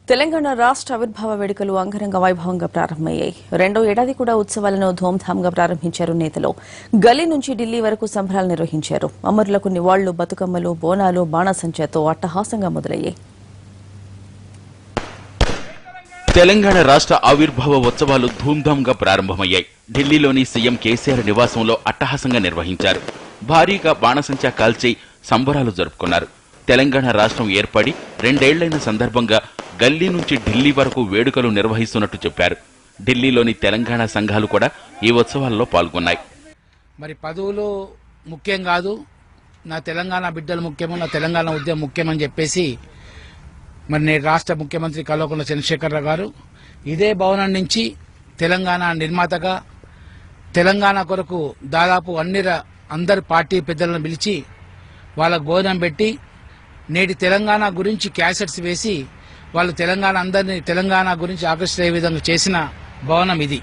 తెలంగాణ రాష్ట్ర ఆవిర్భావ వేడుకలు అంగరంగ వైభవంగా ప్రారంభమయ్యాయి. రెండో ఏడాది కూడా ఉత్సవాలను ధూమ్ధామ్గా ప్రారంభించారు నేతలు. గల్లీ నుంచి ఢిల్లీ వరకు సంబరాలు నిర్వహించారు. అమరులకు నివాళులు, బతుకమ్మలు, బోనాలు, బాణసంచాతో అట్టహాసంగా మొదలయ్యాయి. తెలంగాణ రాష్ట్ర ఆవిర్భావ ఉత్సవాలు ధూమ్ధామ్గా ప్రారంభమయ్యాయి. ఢిల్లీలోని సీఎం కేసీఆర్ నివాసంలో అట్టహాసంగా నిర్వహించారు. భారీగా బాణసంచా కాల్చి సంబరాలు జరుపుకున్నారు. తెలంగాణ రాష్ట్రం ఏర్పడి రెండేళ్లైన సందర్భంగా గల్లీ నుంచి ఢిల్లీ వరకు వేడుకలు నిర్వహిస్తున్నట్టు చెప్పారు. ఢిల్లీలోని తెలంగాణ సంఘాలు కూడా ఈ ఉత్సవాల్లో పాల్గొన్నాయి. మరి పదవులు ముఖ్యం కాదు, నా తెలంగాణ బిడ్డలు ముఖ్యము, నా తెలంగాణ ఉద్యమం ముఖ్యమని చెప్పేసి మరి నేడు రాష్ట్ర ముఖ్యమంత్రి కల్వకుంట్ల చంద్రశేఖరరావు గారు ఇదే భవనం నుంచి తెలంగాణ నిర్మాతగా తెలంగాణ కొరకు దాదాపు అందరి పార్టీ పెద్దలను పిలిచి వాళ్ళకు భోజనం పెట్టి నేటి తెలంగాణ గురించి క్యాసెట్స్ వేసి వాళ్ళు అందరినీ తెలంగాణ గురించి ఆకర్షించే విధంగా చేసిన భవనం ఇది.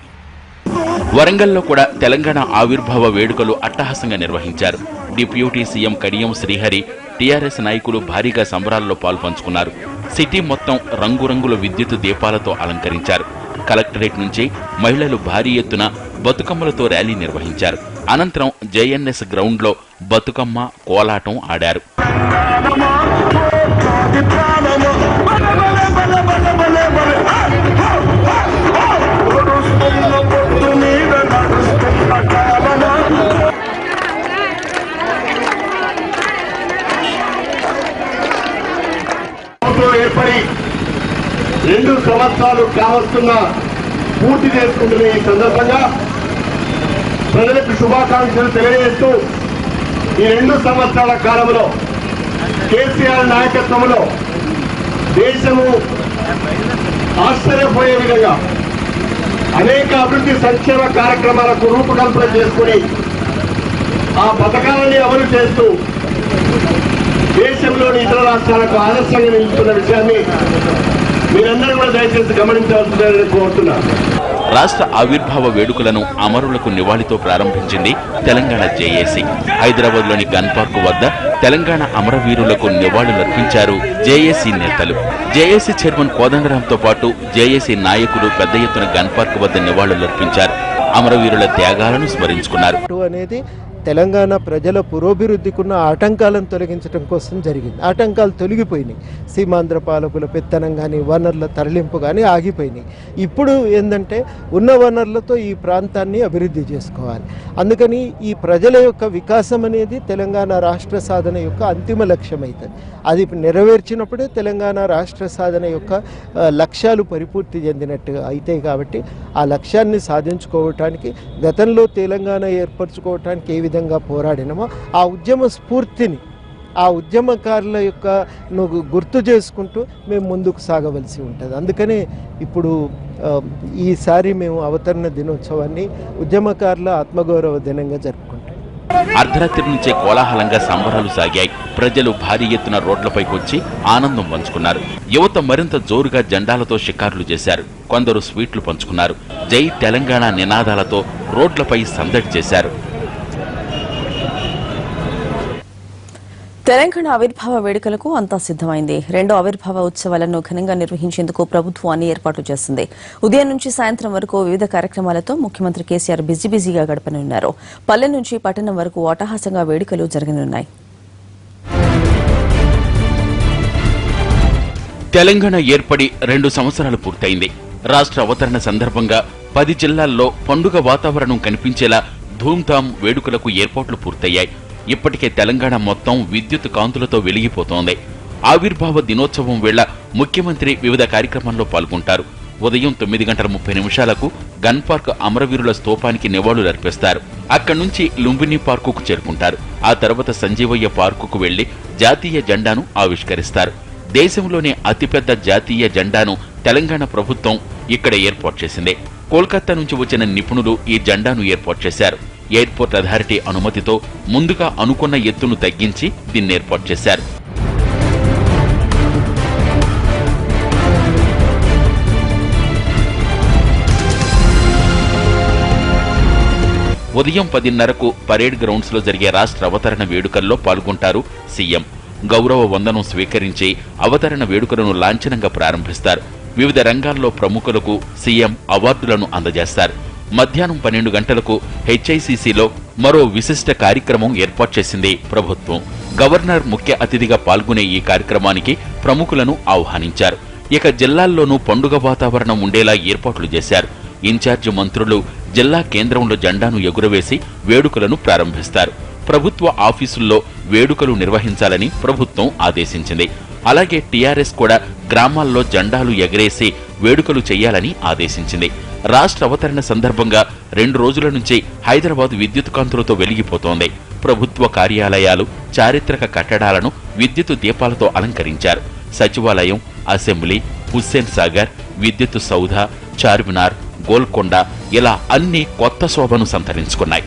వరంగల్లో కూడా తెలంగాణ ఆవిర్భావ వేడుకలు అట్టహాసంగా నిర్వహించారు. Deputy CM Kadiyam Srihari, TRS నాయకులు భారీగా సంబరాల్లో పాల్పంచుకున్నారు. సిటీ మొత్తం రంగురంగుల విద్యుత్ దీపాలతో అలంకరించారు. కలెక్టరేట్ నుంచి మహిళలు భారీ ఎత్తున బతుకమ్మలతో ర్యాలీ నిర్వహించారు. అనంతరం జేఎన్ఎస్ గ్రౌండ్లో బతుకమ్మ, కోలాటం ఆడారు. ఏర్పడి 2 సంవత్సరాలు కావస్తున్న పూర్తి చేసుకుంటున్న ఈ సందర్భంగా ప్రజలకు శుభాకాంక్షలు తెలియజేస్తూ ఈ 2 సంవత్సరాల కాలంలో కేసీఆర్ నాయకత్వంలో దేశము ఆశ్చర్యపోయే విధంగా అనేక అభివృద్ధి సంక్షేమ కార్యక్రమాలకు రూపకల్పన చేసుకుని ఆ పథకాలని అమలు చేస్తూ దేశంలోని ఇతర రాష్ట్రాలకు ఆదర్శంగా నిలుస్తున్న విషయాన్ని మీరందరూ కూడా దయచేసి గమనించాల్సిందని కోరుతున్నారు. రాష్ట్ర ఆవిర్భావ వేడుకలను అమరులకు నివాళితో ప్రారంభించింది తెలంగాణ జేఏసీ. హైదరాబాద్లోని గన్ పార్క్ వద్ద తెలంగాణ అమరవీరులకు నివాళులర్పించారు జేఏసీ నేతలు. జేఏసీ చైర్మన్ కోదండరాంతో పాటు జేఏసీ నాయకులు పెద్ద ఎత్తున గన్ పార్క్ వద్ద నివాళులర్పించారు. అమరవీరుల త్యాగాలను స్మరించుకున్నారు. తెలంగాణ ప్రజల పురోభివృద్ధికున్న ఆటంకాలను తొలగించడం కోసం జరిగింది. ఆటంకాలు తొలగిపోయినాయి. సీమాంధ్ర పాలకుల పెత్తనం కానీ, వనరుల తరలింపు కానీ ఆగిపోయినాయి. ఇప్పుడు ఏంటంటే ఉన్న వనరులతో ఈ ప్రాంతాన్ని అభివృద్ధి చేసుకోవాలి. అందుకని ఈ ప్రజల యొక్క వికాసం అనేది తెలంగాణ రాష్ట్ర సాధన యొక్క అంతిమ లక్ష్యం అవుతుంది. అది నెరవేర్చినప్పుడే తెలంగాణ రాష్ట్ర సాధన యొక్క లక్ష్యాలు పరిపూర్తి చెందినట్టుగా అవుతాయి. కాబట్టి ఆ లక్ష్యాన్ని సాధించుకోవటానికి గతంలో తెలంగాణ ఏర్పరచుకోవటానికి ఏ విధంగా పోరాడినామో ఆ ఉద్యమ స్ఫూర్తిని, ఆ ఉద్యమకారుల యొక్క గుర్తు చేసుకుంటూ మేము ముందుకు సాగవలసి ఉంటుంది. అందుకనే ఇప్పుడు ఈసారి మేము అవతరణ దినోత్సవాన్ని ఉద్యమకారుల ఆత్మగౌరవ దినంగా జరుపుకుంటాం. అర్ధరాత్రి నుంచే కోలాహలంగా సంబరాలు సాగాయి. ప్రజలు భారీ ఎత్తున రోడ్లపైకి వచ్చి ఆనందం పంచుకున్నారు. యువత మరింత జోరుగా జెండాలతో షికారులు చేశారు. కొందరు స్వీట్లు పంచుకున్నారు. జై తెలంగాణ నినాదాలతో రోడ్లపై సందడి చేశారు. తెలంగాణ ఆవిర్భావ వేడుకలకు అంతా సిద్దమైంది. రెండో ఆవిర్భావ ఉత్సవాలను ఘనంగా నిర్వహించేందుకు ప్రభుత్వం అన్ని ఏర్పాట్లు చేసింది. ఉదయం నుంచి సాయంత్రం వరకు వివిధ కార్యక్రమాలతో ముఖ్యమంత్రి కేసీఆర్ బిజీగా గడపనున్నారు. పల్లె నుంచి పట్టణం వరకు అట్టహాసంగా వేడుకలు జరగనున్నాయి. తెలంగాణ ఏర్పడి 2 సంవత్సరాలు పూర్తయింది. రాష్ట్ర అవతరణ సందర్భంగా 10 జిల్లాల్లో పండుగ వాతావరణం కనిపించేలా ధూమ్ధామ్ వేడుకలకు ఏర్పాట్లు పూర్తయ్యాయి. ఇప్పటికే తెలంగాణ మొత్తం విద్యుత్ కాంతులతో వెలిగిపోతోంది. ఆవిర్భావ దినోత్సవం వేళ ముఖ్యమంత్రి వివిధ కార్యక్రమాల్లో పాల్గొంటారు. ఉదయం 9:30 గన్ పార్క్ అమరవీరుల స్తూపానికి నివాళులర్పిస్తారు. అక్కడి నుంచి లుంబిని పార్కుకు చేరుకుంటారు. ఆ తర్వాత సంజీవయ్య పార్కుకు వెళ్లి జాతీయ జెండాను ఆవిష్కరిస్తారు. దేశంలోనే అతిపెద్ద జాతీయ జెండాను తెలంగాణ ప్రభుత్వం ఇక్కడ ఏర్పాటు చేసింది. కోల్కతా నుంచి వచ్చిన నిపుణులు ఈ జెండాను ఏర్పాటు చేశారు. ఎయిర్పోర్ట్ అథారిటీ అనుమతితో ముందుగా అనుకున్న ఎత్తును తగ్గించి దీన్ని ఏర్పాటు చేశారు. ఉదయం 10:30కు పరేడ్ గ్రౌండ్స్ లో జరిగే రాష్ట్ర అవతరణ వేడుకల్లో పాల్గొంటారు సీఎం. గౌరవ వందనం స్వీకరించి అవతరణ వేడుకలను లాంఛనంగా ప్రారంభిస్తారు. వివిధ రంగాల్లో ప్రముఖులకు సీఎం అవార్డులను అందజేస్తారు. మధ్యాహ్నం 12 గంటలకు హెచ్ఐసిసిలో మరో విశిష్ట కార్యక్రమం ఏర్పాటు చేసింది ప్రభుత్వం. గవర్నర్ ముఖ్య అతిథిగా పాల్గొనే ఈ కార్యక్రమానికి ప్రముఖులను ఆహ్వానించారు. ఇక జిల్లాల్లోనూ పండుగ వాతావరణం ఉండేలా ఏర్పాట్లు చేశారు. ఇన్ఛార్జి మంత్రులు జిల్లా కేంద్రంలో జెండాను ఎగురవేసి వేడుకలను ప్రారంభిస్తారు. ప్రభుత్వ ఆఫీసుల్లో వేడుకలు నిర్వహించాలని ప్రభుత్వం ఆదేశించింది. అలాగే టీఆర్ఎస్ కూడా గ్రామాల్లో జెండాలు ఎగరేసి వేడుకలు చేయాలని ఆదేశించింది. రాష్ట్ర అవతరణ సందర్భంగా 2 రోజుల నుంచి హైదరాబాద్ విద్యుత్ కాంతులతో వెలిగిపోతోంది. ప్రభుత్వ కార్యాలయాలు, చారిత్రక కట్టడాలను విద్యుత్ దీపాలతో అలంకరించారు. సచివాలయం, అసెంబ్లీ, హుస్సేన్ సాగర్, విద్యుత్ సౌధ, చార్మినార్, గోల్కొండ ఇలా అన్ని కొత్త శోభను సంతరించుకున్నాయి.